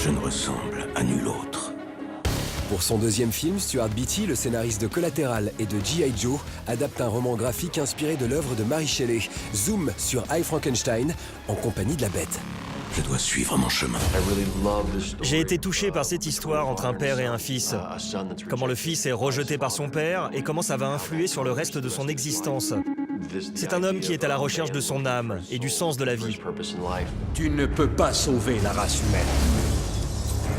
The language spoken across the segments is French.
Je ne ressemble à nul autre. Pour son deuxième film, Stuart Beattie, le scénariste de Collateral et de G.I. Joe, adapte un roman graphique inspiré de l'œuvre de Mary Shelley. Zoom sur I, Frankenstein, en compagnie de la bête. Je dois suivre mon chemin. J'ai été touché par cette histoire entre un père et un fils. Comment le fils est rejeté par son père et comment ça va influer sur le reste de son existence. C'est un homme qui est à la recherche de son âme et du sens de la vie. Tu ne peux pas sauver la race humaine.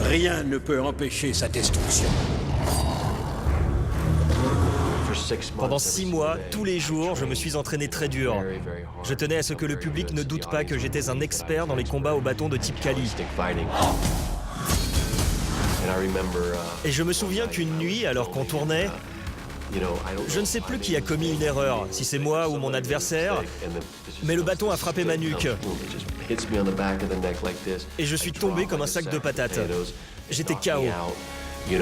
Rien ne peut empêcher sa destruction. Pendant 6 mois, tous les jours, je me suis entraîné très dur. Je tenais à ce que le public ne doute pas que j'étais un expert dans les combats au bâton de type Kali. Et je me souviens qu'une nuit, alors qu'on tournait, je ne sais plus qui a commis une erreur, si c'est moi ou mon adversaire, mais le bâton a frappé ma nuque. Et je suis tombé comme un sac de patates. J'étais KO. Tu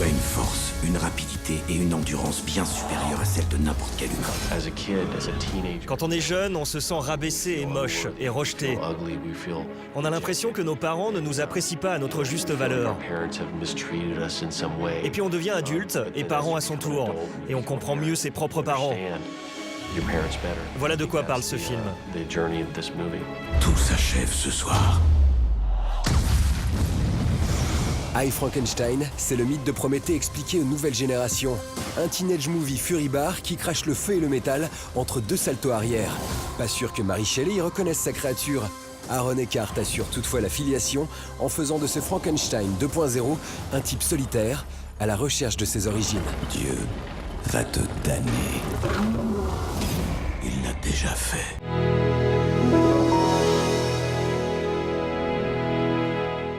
as une force, une rapidité et une endurance bien supérieures à celle de n'importe quel humain. Quand on est jeune, on se sent rabaissé et moche et rejeté. On a l'impression que nos parents ne nous apprécient pas à notre juste valeur. Et puis on devient adulte et parent à son tour. Et on comprend mieux ses propres parents. Voilà de quoi parle ce film. Tout s'achève ce soir. I, Frankenstein, c'est le mythe de Prométhée expliqué aux nouvelles générations. Un teenage movie furibar qui crache le feu et le métal entre deux saltos arrière. Pas sûr que Mary Shelley y reconnaisse sa créature. Aaron Eckhart assure toutefois la filiation en faisant de ce Frankenstein 2.0 un type solitaire à la recherche de ses origines. Dieu va te damner. Il l'a déjà fait.